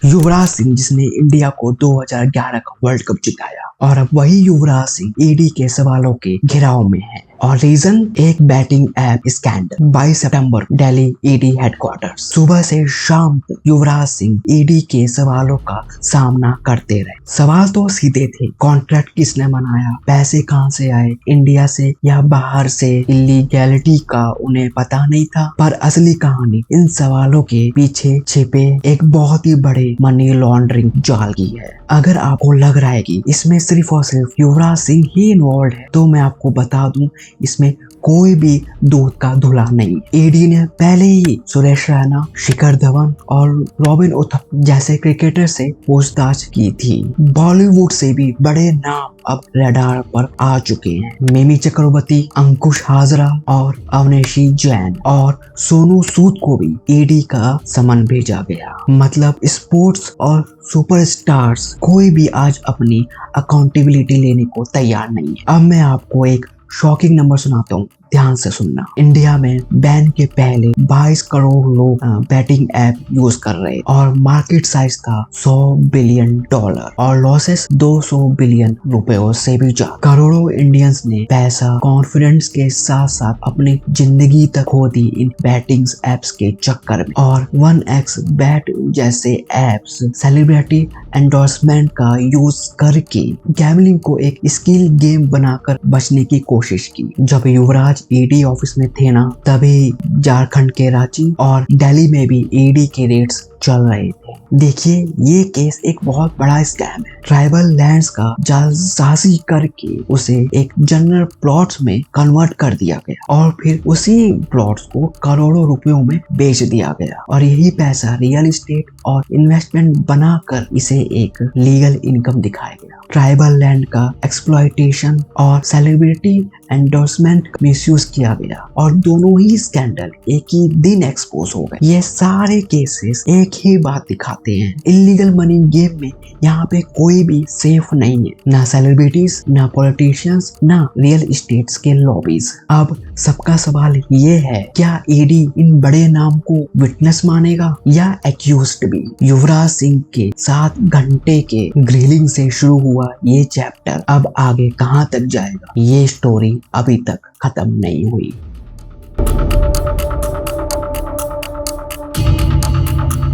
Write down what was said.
युवराज सिंह जिसने इंडिया को 2011 का वर्ल्ड कप जिताया, और अब वही युवराज सिंह ईडी के सवालों के घेराव में है। और रीजन एक बैटिंग ऐप स्कैंडल। 22 सितंबर दिल्ली ईडी हेडक्वार्टर्स। सुबह से शाम तक युवराज सिंह ईडी के सवालों का सामना करते रहे। सवाल तो सीधे थे, कॉन्ट्रैक्ट किसने बनाया, पैसे कहां से आए, इंडिया से या बाहर से, इलीगैलिटी का उन्हें पता नहीं था। पर असली कहानी इन सवालों के पीछे छिपे एक बहुत ही बड़े मनी लॉन्ड्रिंग जाल की है। अगर आपको लग रहा है कि इसमें सिर्फ और सिर्फ युवराज सिंह ही इन्वॉल्व है, तो मैं आपको बता दूं इसमें कोई भी दूध का धुला नहीं। ईडी ने पहले ही सुरेश रैना, शिखर धवन और रॉबिन उथप्पा जैसे क्रिकेटर से पूछताछ की थी। बॉलीवुड से भी बड़े नाम अब रडार पर आ चुके हैं। मिमी चक्रवर्ती, अंकुश हाजरा और अवनीशी जैन और सोनू सूद को भी ईडी का समन भेजा गया। मतलब स्पोर्ट्स और सुपरस्टार्स कोई भी आज अपनी अकाउंटेबिलिटी लेने को तैयार नहीं है। अब मैं आपको एक शॉकिंग नंबर सुनाता हूँ, ध्यान से सुनना। इंडिया में बैन के पहले 22 करोड़ लोग बैटिंग ऐप यूज कर रहे और मार्केट साइज था $100 बिलियन और लॉसेस 200 बिलियन रुपयों से भी ज्यादा। करोड़ों इंडियंस ने पैसा, कॉन्फिडेंस के साथ साथ अपनी जिंदगी तक खो दी इन बैटिंग एप्स के चक्कर में। और 1x बैट जैसे एप्स सेलिब्रिटी एंडोर्समेंट का यूज करके गैम्बलिंग को एक स्किल गेम बनाकर बचने की कोशिश की। जब युवराज ईडी ऑफिस में थे ना, तभी झारखंड के रांची और दिल्ली में भी ईडी के रेड्स चल रहे थे। देखिए, ये केस एक बहुत बड़ा स्कैम है। ट्राइबल लैंड्स का जालसाजी करके उसे एक जनरल प्लॉट्स में कन्वर्ट कर दिया गया और फिर उसी प्लॉट्स को करोड़ों रुपयों में बेच दिया गया और यही पैसा रियल एस्टेट और इन्वेस्टमेंट बनाकर इसे एक लीगल इनकम दिखाया गया। ट्राइबल लैंड का एक्सप्लॉयटेशन और सेलिब्रिटी एंडोर्समेंट मिसयूज किया गया और दोनों ही स्कैंडल एक ही दिन एक्सपोज हो गए। ये सारे केसेस एक ही बात दिखाते हैं, इलीगल मनी गेम में यहाँ पे कोई भी सेफ नहीं है, ना सेलिब्रिटीज, ना पॉलिटिशियंस, ना रियल एस्टेट्स के लॉबीज। अब सबका सवाल ये है, क्या ईडी इन बड़े नाम को विटनेस मानेगा या एक्यूज्ड भी? युवराज सिंह के 7 घंटे के ग्रिलिंग से शुरू हुआ ये चैप्टर अब आगे कहां तक जाएगा, ये स्टोरी अभी तक खत्म नहीं हुई।